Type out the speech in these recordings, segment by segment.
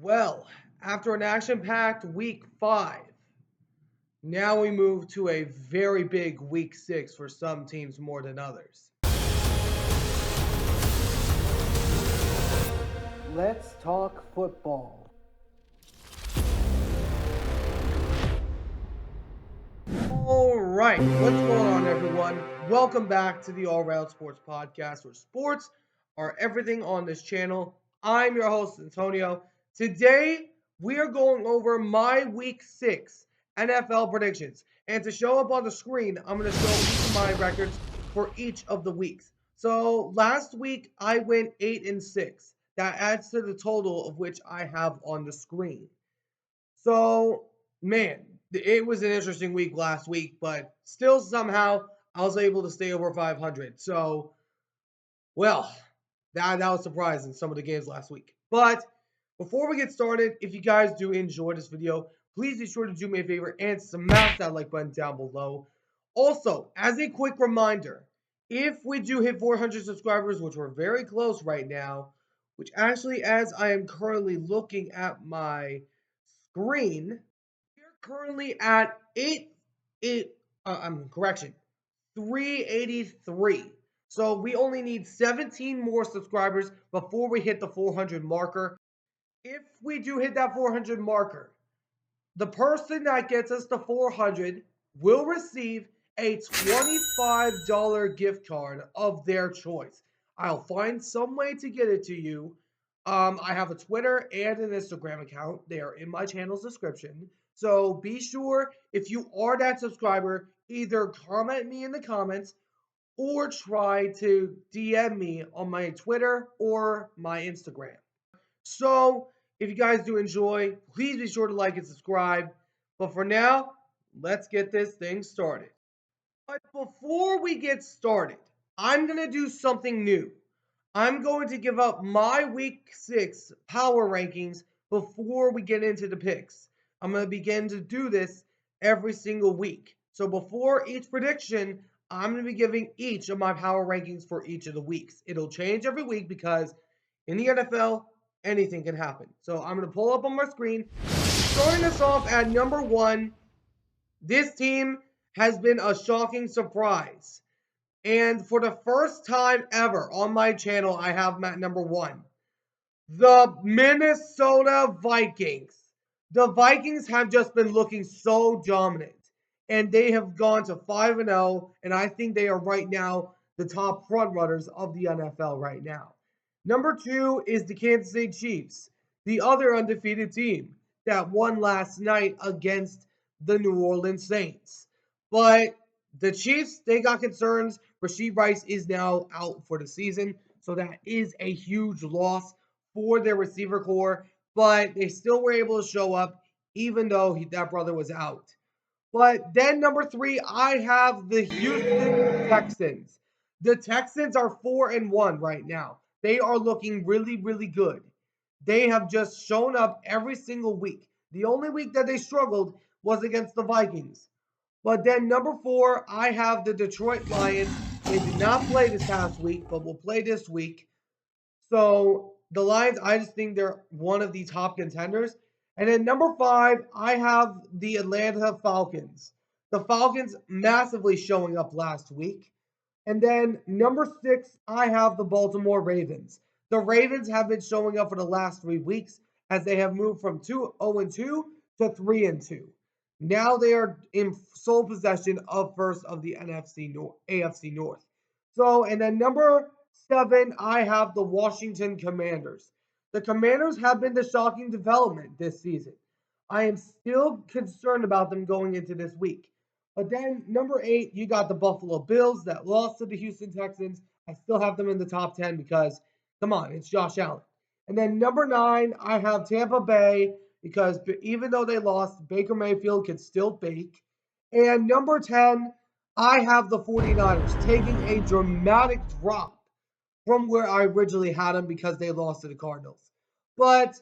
Well, after an action-packed week 5, now we move to a very big week 6 for some teams more than others. Let's talk football. All right, what's going on, everyone? Welcome back to the All Round Sports Podcast, where sports are everything on this channel. I'm your host, Antonio. Today, we are going over my Week 6 NFL predictions. And to show up on the screen, I'm going to show each of my records for each of the weeks. So last week, I went 8-6. That adds to the total of which I have on the screen. So, man, it was an interesting week last week, but still somehow I was able to stay over 500. So, well, that was surprising, some of the games last week. But before we get started, if you guys do enjoy this video, please be sure to do me a favor and smash that like button down below. Also, as a quick reminder, if we do hit 400 subscribers, which we're very close right now, which actually, as I am currently looking at my screen, we're currently at 383. So we only need 17 more subscribers before we hit the 400 marker. If we do hit that 400 marker, the person that gets us to 400 will receive a $25 gift card of their choice. I'll find some way to get it to you. I have a Twitter and an Instagram account. They are in my channel's description. So be sure, if you are that subscriber, either comment me in the comments or try to DM me on my Twitter or my Instagram. So if you guys do enjoy, please be sure to like and subscribe. But for now, let's get this thing started. But before we get started, I'm going to do something new. I'm going to give up my week 6 power rankings before we get into the picks. I'm going to begin to do this every single week. So before each prediction, I'm going to be giving each of my power rankings for each of the weeks. It'll change every week because in the NFL, anything can happen. So I'm going to pull up on my screen. Starting us off at number 1, this team has been a shocking surprise. And for the first time ever on my channel, I have them at number 1. The Minnesota Vikings. The Vikings have just been looking so dominant. And they have gone to 5-0. And I think they are right now the top front runners of the NFL right now. Number 2 is the Kansas City Chiefs, the other undefeated team that won last night against the New Orleans Saints. But the Chiefs, they got concerns. Rashee Rice is now out for the season, so that is a huge loss for their receiver core. But they still were able to show up, even though that brother was out. But then number 3, I have the Houston Texans. The Texans are 4-1 right now. They are looking really, really good. They have just shown up every single week. The only week that they struggled was against the Vikings. But then number 4, I have the Detroit Lions. They did not play this past week, but will play this week. So the Lions, I just think they're one of the top contenders. And then number 5, I have the Atlanta Falcons. The Falcons massively showing up last week. And then number 6, I have the Baltimore Ravens. The Ravens have been showing up for the last 3 weeks as they have moved from 0-2 to 3-2. Now they are in sole possession of first of the AFC North. So, and then number 7, I have the Washington Commanders. The Commanders have been the shocking development this season. I am still concerned about them going into this week. But then number 8, you got the Buffalo Bills that lost to the Houston Texans. I still have them in the top 10 because, come on, it's Josh Allen. And then number 9, I have Tampa Bay because even though they lost, Baker Mayfield could still bake. And number 10, I have the 49ers taking a dramatic drop from where I originally had them because they lost to the Cardinals. But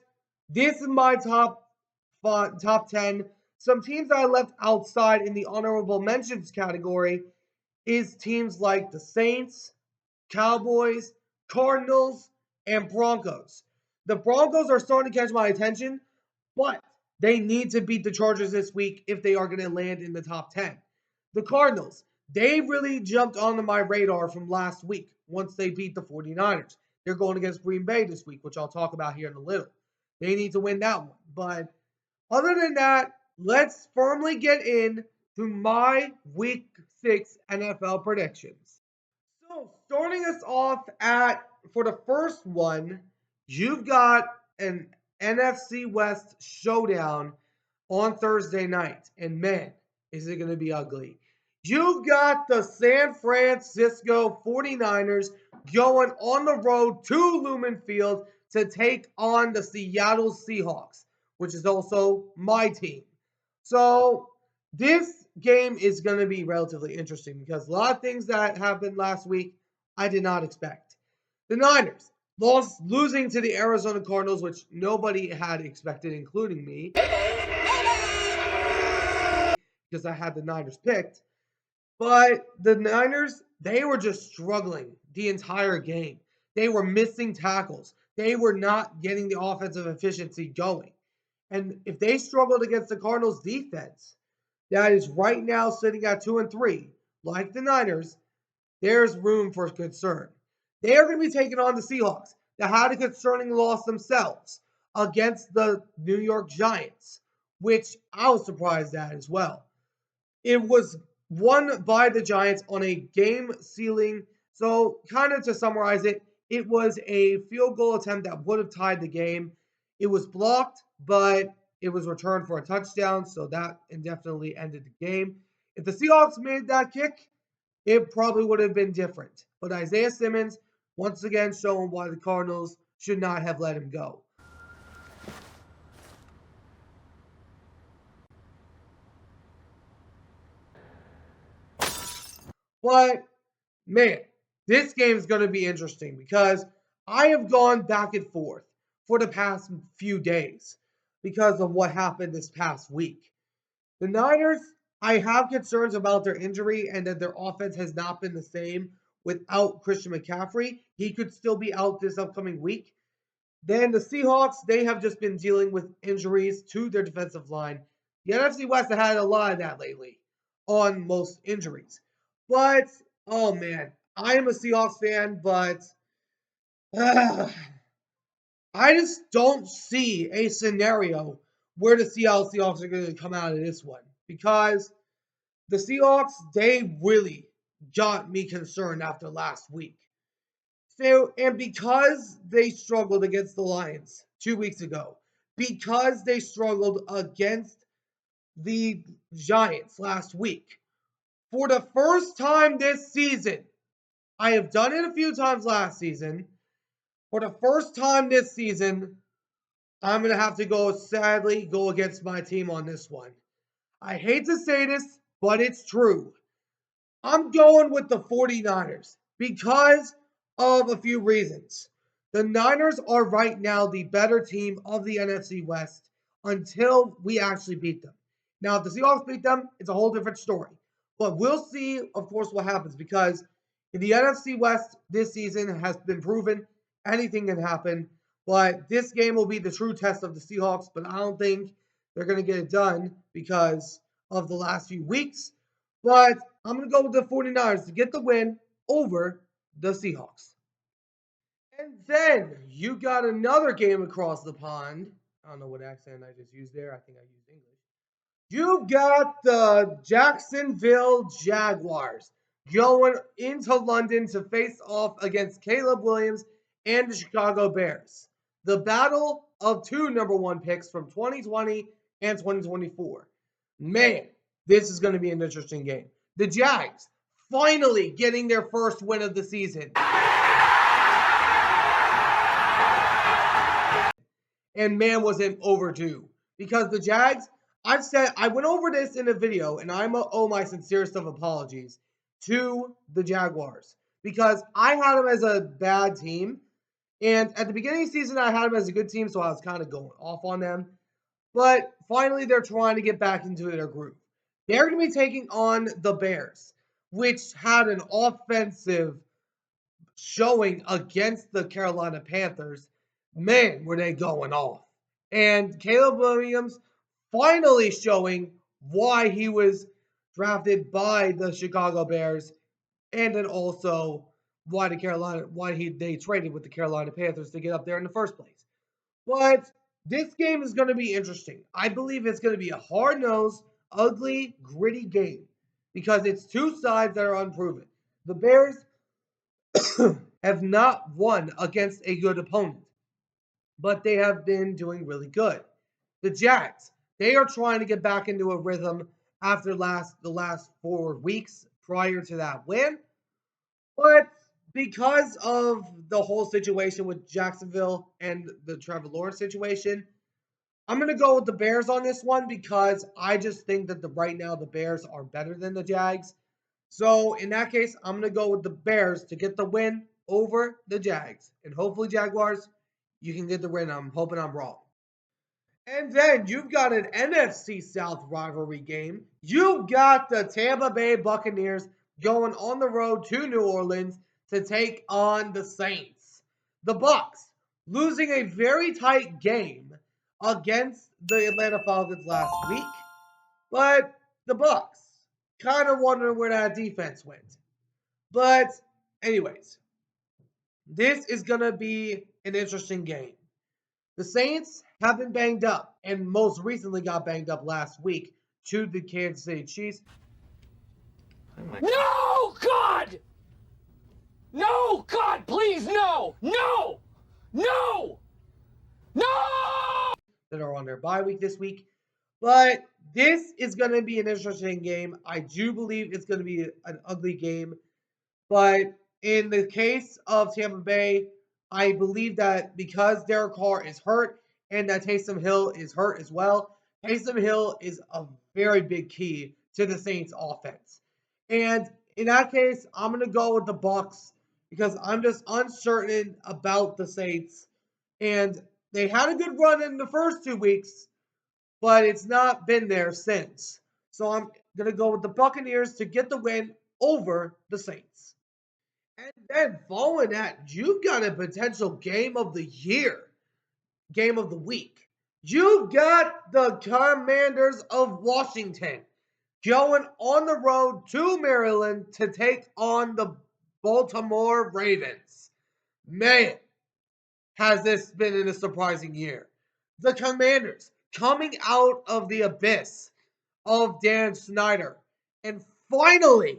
this is my top 10. Some teams that I left outside in the honorable mentions category is teams like the Saints, Cowboys, Cardinals, and Broncos. The Broncos are starting to catch my attention, but they need to beat the Chargers this week if they are going to land in the top 10. The Cardinals, they really jumped onto my radar from last week once they beat the 49ers. They're going against Green Bay this week, which I'll talk about here in a little. They need to win that one. But other than that, let's firmly get in to my Week 6 NFL predictions. So, starting us off for the first one, you've got an NFC West showdown on Thursday night. And man, is it going to be ugly. You've got the San Francisco 49ers going on the road to Lumen Field to take on the Seattle Seahawks, which is also my team. So this game is going to be relatively interesting because a lot of things that happened last week I did not expect. The Niners losing to the Arizona Cardinals, which nobody had expected, including me, because I had the Niners picked. But the Niners, they were just struggling the entire game. They were missing tackles. They were not getting the offensive efficiency going. And if they struggled against the Cardinals defense, that is right now sitting at 2-3, like the Niners, there's room for concern. They are going to be taking on the Seahawks that had a concerning loss themselves against the New York Giants, which I was surprised at as well. It was won by the Giants on a game sealing. So, kind of to summarize it, it was a field goal attempt that would have tied the game. It was blocked, but it was returned for a touchdown. So, that indefinitely ended the game. If the Seahawks made that kick, it probably would have been different. But Isaiah Simmons, once again, showing why the Cardinals should not have let him go. But, man, this game is going to be interesting because I have gone back and forth for the past few days because of what happened this past week. The Niners, I have concerns about their injury and that their offense has not been the same without Christian McCaffrey. He could still be out this upcoming week. Then the Seahawks, they have just been dealing with injuries to their defensive line. The NFC West has had a lot of that lately on most injuries. But, oh man, I am a Seahawks fan, but I just don't see a scenario where the Seattle Seahawks are going to come out of this one because the Seahawks, they really got me concerned after last week. So, and because they struggled against the Lions 2 weeks ago, because they struggled against the Giants last week, for the first time this season, I have done it a few times last season. For the first time this season, I'm going to have to sadly go against my team on this one. I hate to say this, but it's true. I'm going with the 49ers because of a few reasons. The Niners are right now the better team of the NFC West until we actually beat them. Now, if the Seahawks beat them, it's a whole different story. But we'll see, of course, what happens because in the NFC West this season has been proven anything can happen. But this game will be the true test of the Seahawks, but I don't think they're going to get it done because of the last few weeks. But I'm going to go with the 49ers to get the win over the Seahawks. And then you got another game across the pond. I don't know what accent I just used there. I think I used English. You've got the Jacksonville Jaguars going into London to face off against Caleb Williams and the Chicago Bears. The battle of two number one picks from 2020 and 2024. Man, this is going to be an interesting game. The Jags finally getting their first win of the season. And man, was it overdue. Because the Jags, I went over this in a video, and I owe my sincerest of apologies to the Jaguars. Because I had them as a bad team. And at the beginning of the season, I had them as a good team, so I was kind of going off on them. But finally, they're trying to get back into their groove. They're going to be taking on the Bears, which had an offensive showing against the Carolina Panthers man, were they going off. And Caleb Williams finally showing why he was drafted by the Chicago Bears, and then also why they traded with the Carolina Panthers to get up there in the first place. But this game is going to be interesting. I believe it's going to be a hard-nosed, ugly, gritty game because it's two sides that are unproven. The Bears have not won against a good opponent, but they have been doing really good. The Jags, they are trying to get back into a rhythm after the last 4 weeks prior to that win. But because of the whole situation with Jacksonville and the Trevor Lawrence situation, I'm going to go with the Bears on this one because I just think that right now the Bears are better than the Jags. So in that case, I'm going to go with the Bears to get the win over the Jags. And hopefully, Jaguars, you can get the win. I'm hoping I'm wrong. And then you've got an NFC South rivalry game. You've got the Tampa Bay Buccaneers going on the road to New Orleans to take on the Saints. The Bucs losing a very tight game against the Atlanta Falcons last week, but the Bucs kind of wondering where that defense went. But anyways, this is going to be an interesting game. The Saints have been banged up and most recently got banged up last week to the Kansas City Chiefs. No, God! No, God, please, no! No! No! No! That are on their bye week this week. But this is going to be an interesting game. I do believe it's going to be an ugly game. But in the case of Tampa Bay, I believe that because Derek Carr is hurt and that Taysom Hill is hurt as well, Taysom Hill is a very big key to the Saints offense. And in that case, I'm going to go with the Bucs because I'm just uncertain about the Saints. And they had a good run in the first 2 weeks, but it's not been there since. So I'm going to go with the Buccaneers to get the win over the Saints. And then following that, you've got a potential game of the year, game of the week. You've got the Commanders of Washington going on the road to Maryland to take on the Baltimore Ravens. Man, has this been a surprising year. The Commanders coming out of the abyss of Dan Snyder and finally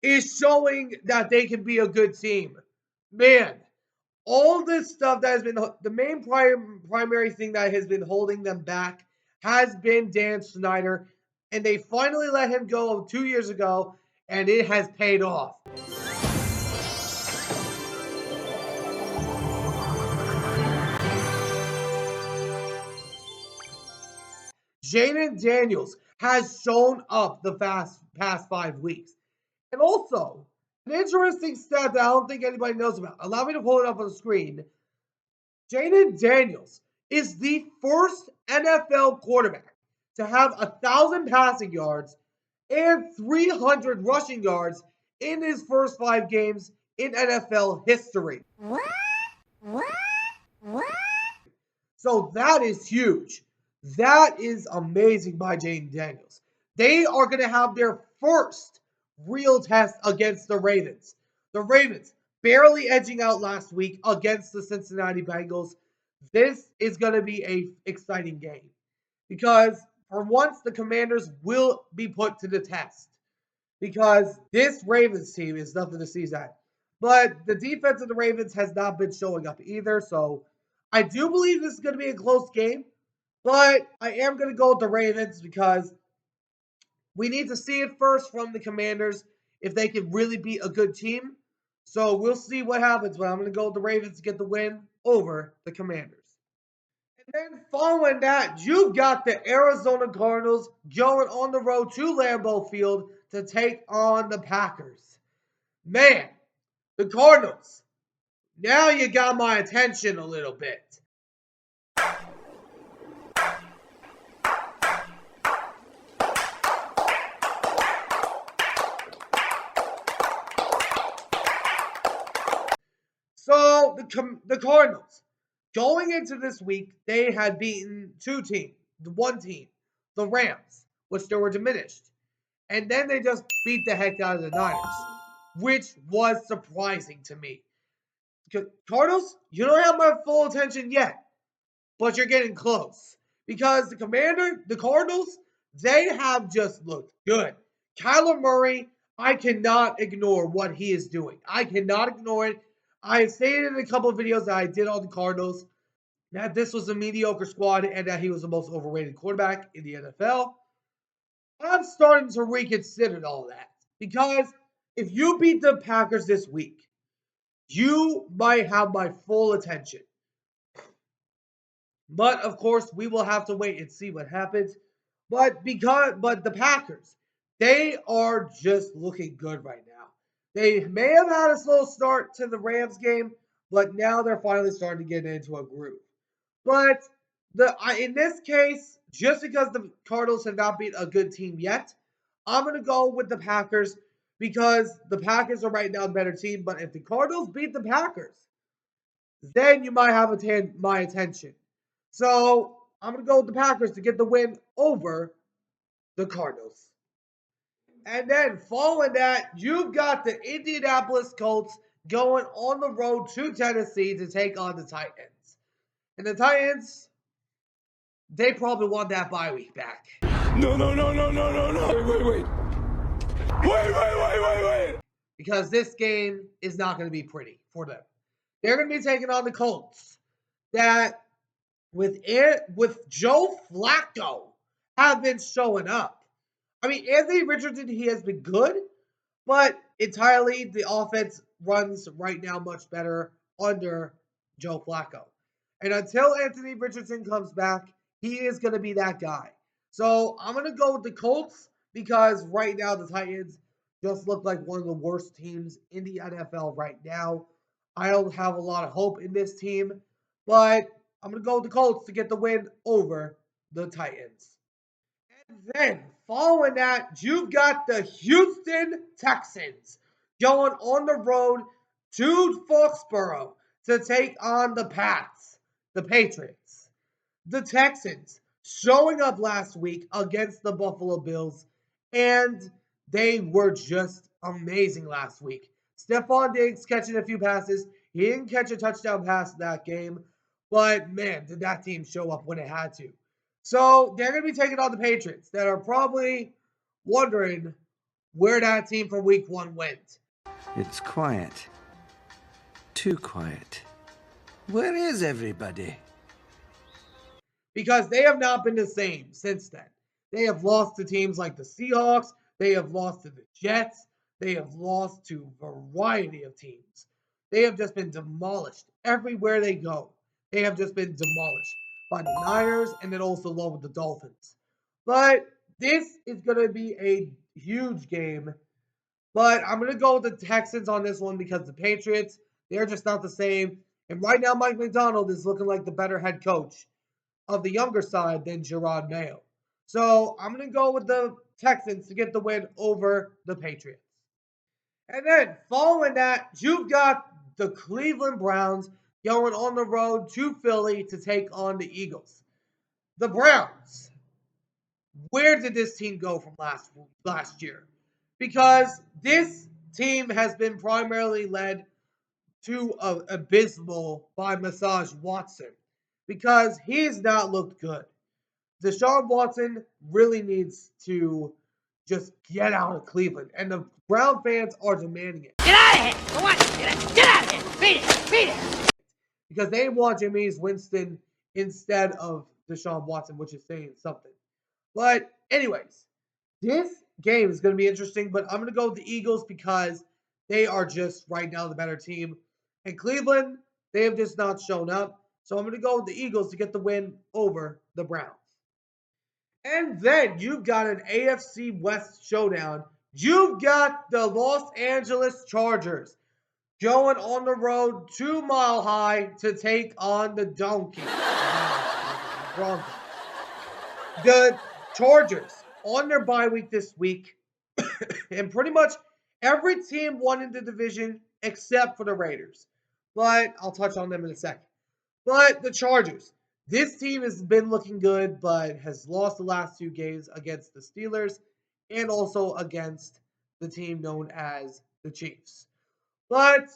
is showing that they can be a good team. Man, all this stuff that has been the main primary thing that has been holding them back has been Dan Snyder, and they finally let him go 2 years ago, and it has paid off. Jayden Daniels has shown up the past 5 weeks. And also, an interesting stat that I don't think anybody knows about. Allow me to pull it up on the screen. Jayden Daniels is the first NFL quarterback to have 1,000 passing yards and 300 rushing yards in his first 5 games in NFL history. What? So that is huge. That is amazing by Jayden Daniels. They are going to have their first real test against the Ravens. The Ravens barely edging out last week against the Cincinnati Bengals. This is going to be an exciting game because for once the Commanders will be put to the test because this Ravens team is nothing to sneeze at. But the defense of the Ravens has not been showing up either. So I do believe this is going to be a close game. But I am going to go with the Ravens because we need to see it first from the Commanders if they can really be a good team. So we'll see what happens, but I'm going to go with the Ravens to get the win over the Commanders. And then following that, you've got the Arizona Cardinals going on the road to Lambeau Field to take on the Packers. Man, the Cardinals, now you got my attention a little bit. So the Cardinals going into this week, they had beaten one team, the Rams, which they were diminished. And then they just beat the heck out of the Niners, which was surprising to me. Cardinals, you don't have my full attention yet, but you're getting close. Because the Cardinals, they have just looked good. Kyler Murray, I cannot ignore what he is doing. I cannot ignore it. I have stated in a couple of videos that I did on the Cardinals that this was a mediocre squad and that he was the most overrated quarterback in the NFL. I'm starting to reconsider all that because if you beat the Packers this week, you might have my full attention. But of course, we will have to wait and see what happens. But the Packers, they are just looking good right now. They may have had a slow start to the Rams game, but now they're finally starting to get into a groove. But in this case, just because the Cardinals have not beat a good team yet, I'm going to go with the Packers because the Packers are right now a better team. But if the Cardinals beat the Packers, then you might have my attention. So I'm going to go with the Packers to get the win over the Cardinals. And then following that, you've got the Indianapolis Colts going on the road to Tennessee to take on the Titans. And the Titans, they probably want that bye week back. No. Wait. Because this game is not going to be pretty for them. They're going to be taking on the Colts that with Joe Flacco have been showing up. I mean, Anthony Richardson, he has been good, but entirely the offense runs right now much better under Joe Flacco. And until Anthony Richardson comes back, he is going to be that guy. So I'm going to go with the Colts because right now the Titans just look like one of the worst teams in the NFL right now. I don't have a lot of hope in this team, but I'm going to go with the Colts to get the win over the Titans. And then, following that, you've got the Houston Texans going on the road to Foxborough to take on the Patriots. The Texans showing up last week against the Buffalo Bills, and they were just amazing last week. Stephon Diggs catching a few passes. He didn't catch a touchdown pass that game, but man, did that team show up when it had to. So they're going to be taking on the Patriots that are probably wondering where that team from week 1 went. It's quiet. Too quiet. Where is everybody? Because they have not been the same since then. They have lost to teams like the Seahawks. They have lost to the Jets. They have lost to a variety of teams. They have just been demolished everywhere they go. They have just been demolished by the Niners and then also along with the Dolphins. But this is going to be a huge game. But I'm going to go with the Texans on this one because the Patriots, they're just not the same. And right now, Mike Macdonald is looking like the better head coach of the younger side than Gerard Mayo. So I'm going to go with the Texans to get the win over the Patriots. And then following that, you've got the Cleveland Browns going on the road to Philly to take on the Eagles. The Browns, where did this team go from last year? Because this team has been primarily led to abysmal by Massage Watson because he's not looked good. Deshaun Watson really needs to just get out of Cleveland, and the Brown fans are demanding it. Get out of here! For what? Get out of here! Beat it! Because they want Jameis Winston instead of Deshaun Watson, which is saying something. But anyways, this game is going to be interesting, but I'm going to go with the Eagles because they are just right now the better team. And Cleveland, they have just not shown up. So I'm going to go with the Eagles to get the win over the Browns. And then you've got an AFC West showdown. You've got the Los Angeles Chargers going on the road 2 Mile High to take on the Donkey. The Chargers on their bye week this week. And pretty much every team won in the division except for the Raiders. But I'll touch on them in a second. But the Chargers, this team has been looking good, but has lost the last 2 games against the Steelers and also against the team known as the Chiefs. But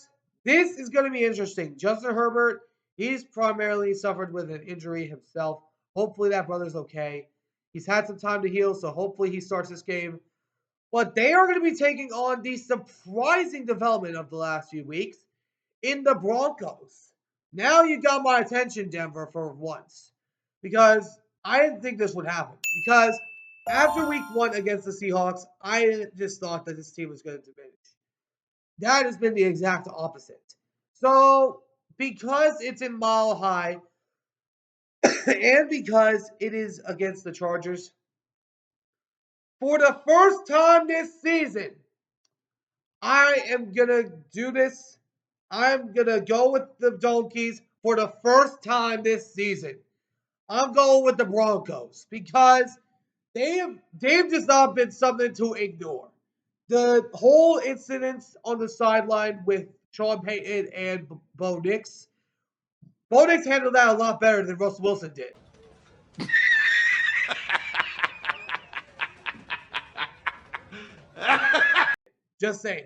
this is going to be interesting. Justin Herbert, he's primarily suffered with an injury himself. Hopefully that brother's okay. He's had some time to heal, so hopefully he starts this game. But they are going to be taking on the surprising development of the last few weeks in the Broncos. Now you got my attention, Denver, for once. Because I didn't think this would happen. Because after week 1 against the Seahawks, I just thought that this team was going to diminish. That has been the exact opposite. So, because it's in Mile High, and because it is against the Chargers, for the first time this season, I am going to do this. I'm going to go with the Donkeys for the first time this season. I'm going with the Broncos because they've just not been something to ignore. The whole incident on the sideline with Sean Payton and Bo Nix, Bo Nix handled that a lot better than Russell Wilson did. Just saying.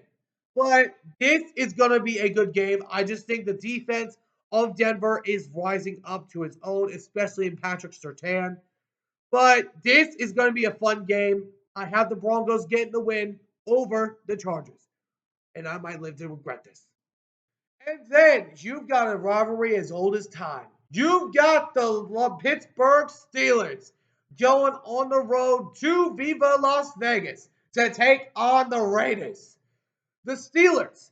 But this is going to be a good game. I just think the defense of Denver is rising up to its own, especially in Patrick Surtain. But this is going to be a fun game. I have the Broncos getting the win over the Chargers. And I might live to regret this. And then you've got a rivalry as old as time. You've got the Pittsburgh Steelers going on the road to Viva Las Vegas to take on the Raiders. The Steelers,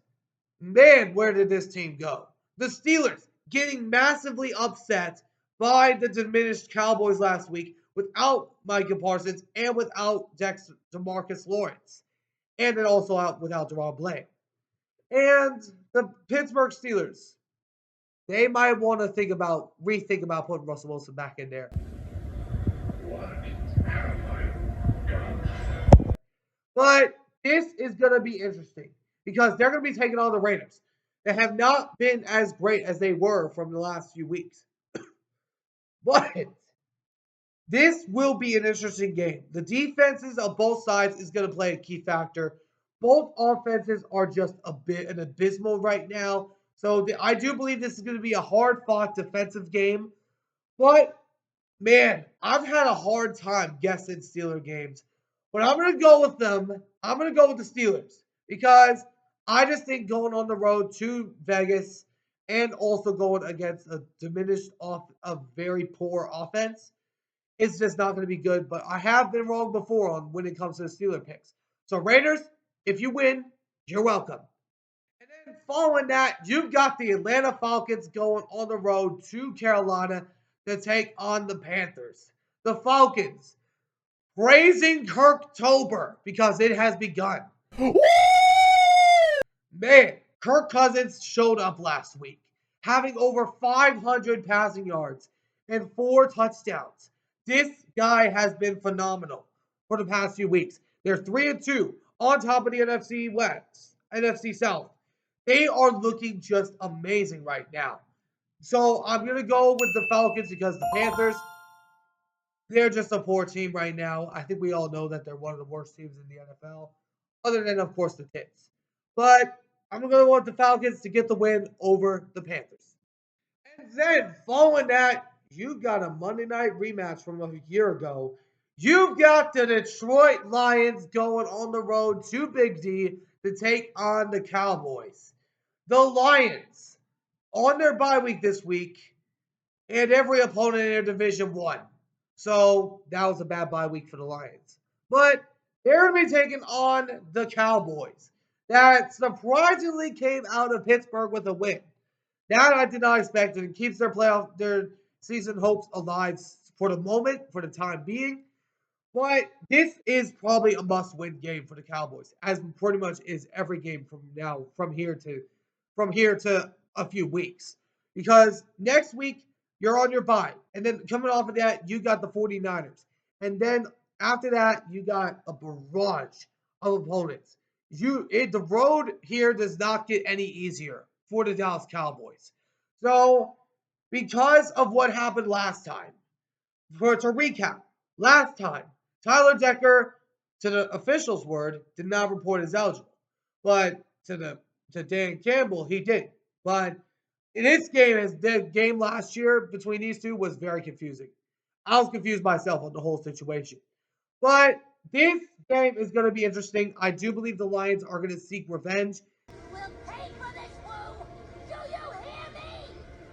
man, where did this team go? The Steelers getting massively upset by the diminished Cowboys last week without Micah Parsons and without DeMarcus Lawrence. And then also out without DeRon Bland. And the Pittsburgh Steelers, they might want to rethink about putting Russell Wilson back in there. But this is going to be interesting because they're going to be taking on the Raiders. They have not been as great as they were from the last few weeks. But this will be an interesting game. The defenses of both sides is going to play a key factor. Both offenses are just a bit abysmal right now. So I do believe this is going to be a hard-fought defensive game. But, man, I've had a hard time guessing Steeler games. But I'm going to go with them. I'm going to go with the Steelers. Because I just think going on the road to Vegas and also going against a diminished a very poor offense, it's just not going to be good. But I have been wrong before on when it comes to the Steeler picks. So Raiders, if you win, you're welcome. And then following that, you've got the Atlanta Falcons going on the road to Carolina to take on the Panthers. The Falcons praising Kirktober because it has begun. Man, Kirk Cousins showed up last week, having over 500 passing yards and 4 touchdowns. This guy has been phenomenal for the past few weeks. They're 3-2 on top of the NFC West, NFC South. They are looking just amazing right now. So I'm going to go with the Falcons because the Panthers, they're just a poor team right now. I think we all know that they're one of the worst teams in the NFL, other than, of course, the Tits. But I'm going to go with the Falcons to get the win over the Panthers. And then, following that, you got a Monday night rematch from a year ago. You've got the Detroit Lions going on the road to Big D to take on the Cowboys. The Lions, on their bye week this week, and every opponent in their division won. So that was a bad bye week for the Lions. But they're going to be taking on the Cowboys that surprisingly came out of Pittsburgh with a win. That I did not expect, and it keeps their season hopes alive for the moment, for the time being. But this is probably a must-win game for the Cowboys, as pretty much is every game from here to a few weeks. Because next week, you're on your bye. And then coming off of that, you got the 49ers. And then after that, you got a barrage of opponents. The road here does not get any easier for the Dallas Cowboys. So because of what happened last time. To recap, last time, Tyler Decker, to the official's word, did not report as eligible. But to Dan Campbell, he did. But in his game, the game last year between these two was very confusing. I was confused myself on the whole situation. But this game is going to be interesting. I do believe the Lions are going to seek revenge. We'll pay for this, Wu! Do you hear me?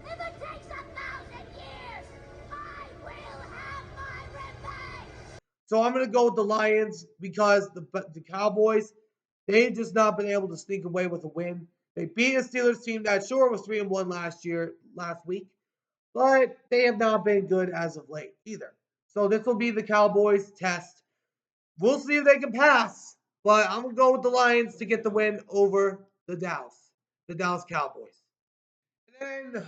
If it takes 1,000 years, I will have my revenge! So I'm going to go with the Lions because the Cowboys, they've just not been able to sneak away with a win. They beat a Steelers team that sure was 3-1 last week, but they have not been good as of late either. So this will be the Cowboys' test. We'll see if they can pass, but I'm going to go with the Lions to get the win over the Dallas Cowboys. And then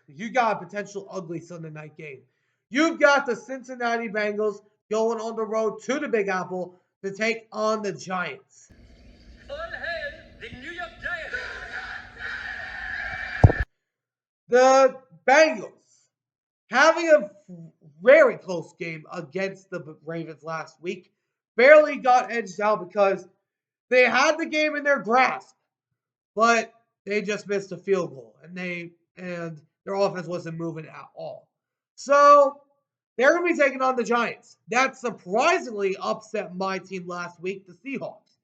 you got a potential ugly Sunday night game. You've got the Cincinnati Bengals going on the road to the Big Apple to take on the Giants. All hail the New York Giants! The Bengals having a very close game against the Ravens last week barely got edged out because they had the game in their grasp, but they just missed a field goal and their offense wasn't moving at all. So they're going to be taking on the Giants. That surprisingly upset my team last week, the Seahawks.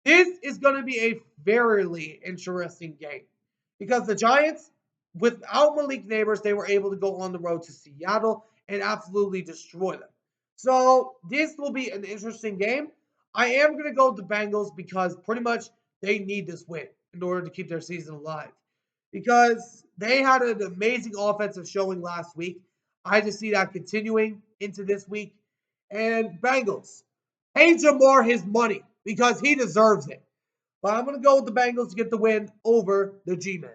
This is going to be a very interesting game because the Giants, without Malik Neighbors, they were able to go on the road to Seattle and absolutely destroy them. So this will be an interesting game. I am going to go with the Bengals because pretty much they need this win in order to keep their season alive. Because they had an amazing offensive showing last week. I just see that continuing into this week. And Bengals, pay Jamar his money because he deserves it. But I'm going to go with the Bengals to get the win over the G-Men.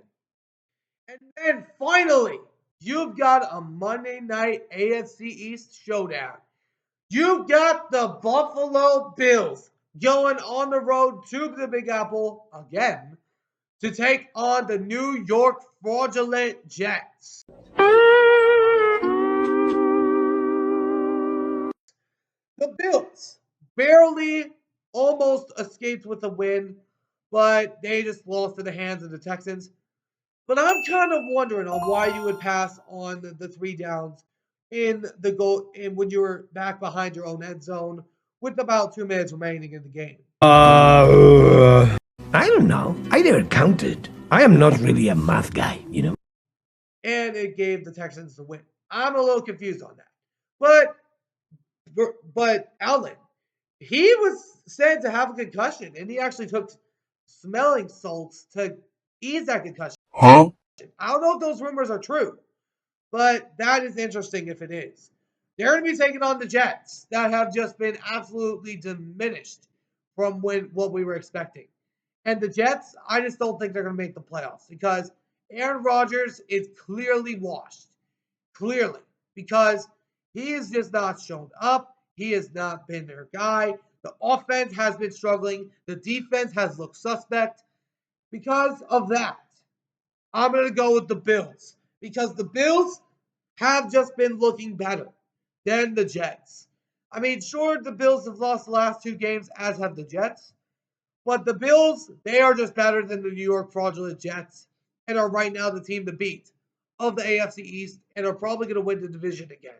And then finally, you've got a Monday night AFC East showdown. You've got the Buffalo Bills going on the road to the Big Apple again to take on the New York fraudulent Jets. The Bills barely almost escaped with a win, but they just lost to the hands of the Texans. But I'm kind of wondering on why you would pass on the 3 downs in the goal and when you were back behind your own end zone with about 2 minutes remaining in the game. I don't know. I never counted. I am not really a math guy, you know. And it gave the Texans the win. I'm a little confused on that. But Allen, he was said to have a concussion, and he actually took smelling salts to ease that concussion. Huh? I don't know if those rumors are true, but that is interesting if it is. They're going to be taking on the Jets that have just been absolutely diminished from what we were expecting. And the Jets, I just don't think they're going to make the playoffs because Aaron Rodgers is clearly washed. Clearly. Because he has just not shown up. He has not been their guy. The offense has been struggling. The defense has looked suspect. Because of that, I'm going to go with the Bills. Because the Bills have just been looking better than the Jets. I mean, sure, the Bills have lost the last 2 games, as have the Jets. But the Bills, they are just better than the New York fraudulent Jets and are right now the team to beat of the AFC East and are probably going to win the division again.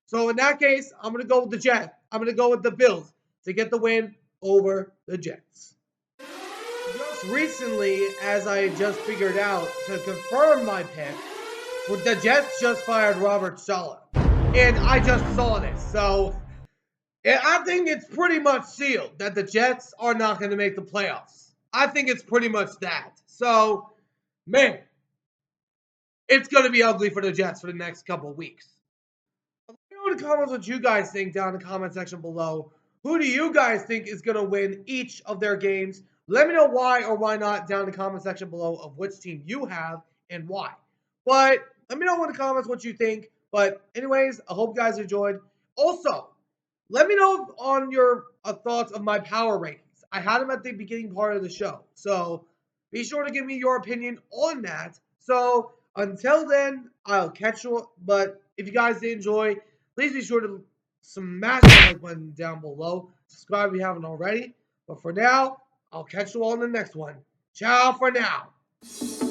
So in that case, I'm going to go with the Jets. I'm going to go with the Bills to get the win over the Jets. Just recently, as I just figured out to confirm my pick, the Jets just fired Robert Saleh. And I just saw this. So I think it's pretty much sealed that the Jets are not going to make the playoffs. I think it's pretty much that. So, man, it's going to be ugly for the Jets for the next couple of weeks. Let me know in the comments what you guys think down in the comment section below. Who do you guys think is going to win each of their games? Let me know why or why not down in the comment section below of which team you have and why. But let me know in the comments what you think. But anyways, I hope you guys enjoyed. Also, let me know on your thoughts of my power rankings. I had them at the beginning part of the show. So be sure to give me your opinion on that. So Until then, I'll catch you. But if you guys did enjoy, please be sure to smash the like button down below. Subscribe if you haven't already. But for now, I'll catch you all in the next one. Ciao for now.